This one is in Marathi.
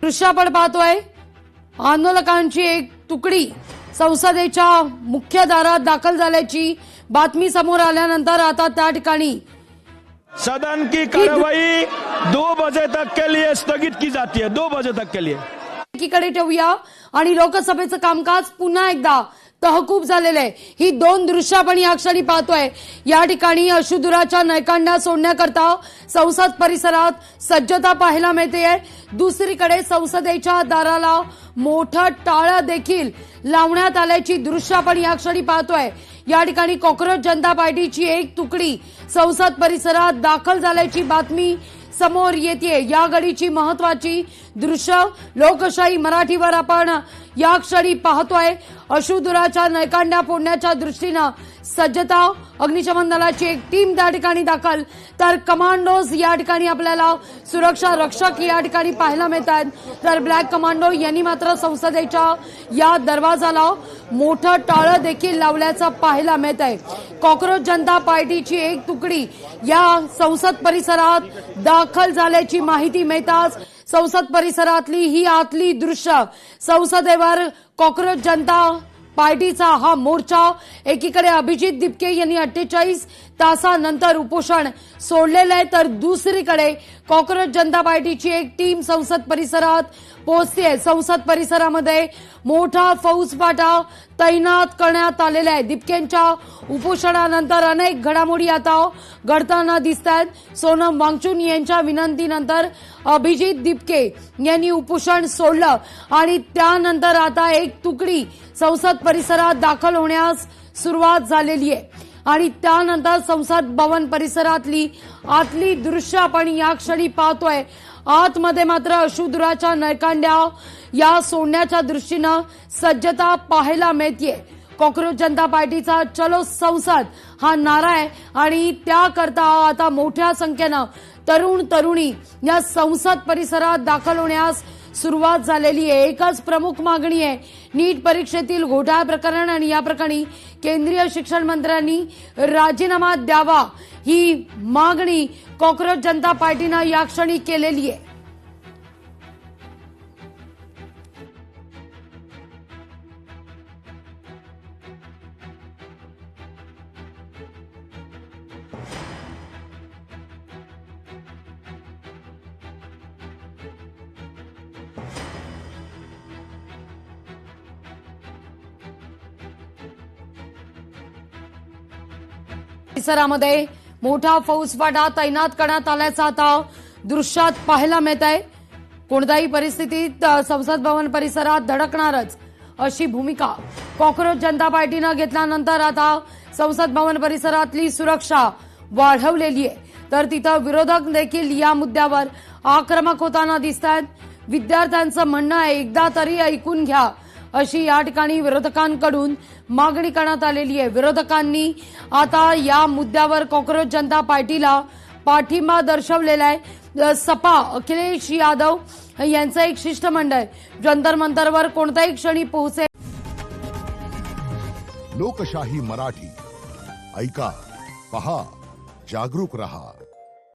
दृश्य आपण पाहतोय आंदोलकांची एक तुकडी संसदेच्या मुख्य दारात दाखल झाल्याची बातमी समोर आल्यानंतर आता त्या ठिकाणी सदन की कार्रवाई 2 बजे तक के लिए स्थगित की जाती है। 2 बजे तक के लिए एकीकडे ठेवूया आणि लोकसभेचं कामकाज पुन्हा एकदा तहकूब झालेलं आहे। ही 2 दृश्य आपण या क्षणी पाहतोय। या ठिकाणी अश्रुधुराच्या नयकांड्या सोडण्याकरता संसद परिसरात सज्जता पाहायला मिळते आहे। दुसरीकडे संसदेच्या दाराला मोठा टाळा देखील लावण्यात आल्याची दृश्य आपण या क्षणी पाहतोय। या ठिकाणी कॉक्रोच जनता पार्टीची एक तुकडी संसद परिसरात दाखल झाल्याची बातमी समोर येते। या घडीची महत्वाची दृश्य लोकशाही मराठीवर आपण या क्षणी पाहतोय। अश्रुधुराच्या नयकांड्या फोडण्याच्या दृष्टीनं सज्जता, अग्निशमन दलाची एक टीम त्या ठिकाणी दाखल, तर कमांडोज या ठिकाणी आपल्याला सुरक्षा रक्षक या ठिकाणी पाहायला मिळतात। तर ब्लॅक कमांडो यांनी मात्र संसदेच्या या दरवाजाला मोठं टाळं देखील लावल्याचं पाहायला मिळत आहे। कॉक्रोच जनता पार्टीची एक तुकडी या संसद परिसरात दाखल झाल्याची माहिती मिळताच संसद परिसरातली ही आतली दृश्य संसदेवर कॉक्रोच जनता पार्टीचा हा मोर्चा, एकीकडे अभिजित दिपके यांनी 48 तासानंतर उपोषण सोडलेलं आहे, तर दुसरीकडे कॉक्रोच जनता पार्टीची एक टीम संसद परिसरात पोहोचते। संसद परिसरामध्ये मोठा फौजफाटा तैनात करण्यात आलेला आहे। दिपकेंच्या उपोषणानंतर अनेक घडामोडी आता घडताना दिसतात। सोनम वांगचुक यांच्या विनंतीनंतर अभिजित दिपके यांनी उपोषण सोडलं आणि त्यानंतर आता एक तुकडी संसद परिसरात दाखल होण्यास सुरुवात झालेली आहे आणि त्यानंतर संसद भवन परिसरातली आतली दृश्य आपण या क्षणी पाहतोय। आतमध्ये मात्र अश्रुधुराच्या नयकांड्या या सोडण्याच्या दृष्टीनं सज्जता पाहायला मिळते। कॉक्रोच जनता पार्टीचा चलो संसद हा नारा आहे आणि त्याकरता आता मोठ्या संख्येनं तरुण तरुणी या संसद परिसरात दाखल होण्यास सुरुवात झालेली आहे। एकच प्रमुख मागणी आहे, नीट परीक्षेतील घोटाळा प्रकरण आणि या प्रकरणी केंद्रीय शिक्षण मंत्र्यांनी राजीनामा द्यावा, ही मागणी कॉक्रोच जनता पार्टीनं या क्षणी केलेली आहे। परिसरामध्ये मोठा फौजफाटा तैनात करण्यात आल्याचं आता दृश्यात पाहायला मिळत आहे। कोणत्याही परिस्थितीत संसद भवन परिसरात धडकणारच अशी भूमिका कॉक्रोच जनता पार्टीनं घेतल्यानंतर आता संसद भवन परिसरातली सुरक्षा वाढवलेली आहे, तर तिथं विरोधक देखील या मुद्द्यावर आक्रमक होताना दिसतात। विद्यार्थ्यांचं म्हणणं आहे, एकदा तरी ऐकून घ्या अशी या ठिकाणी विरोधकांकडून मागणी करण्यात आलेली आहे। विरोधकांनी आता या मुद्द्यावर कॉक्रोच जनता पार्टीला पाठिंबा दर्शवलेला आहे। सपा अखिलेश यादव यांचं एक शिष्टमंडळ जंतर मंतरवर कोणत्याही क्षणी पोहोचेल। लोकशाही मराठी ऐका, पहा, जागरूक रहा।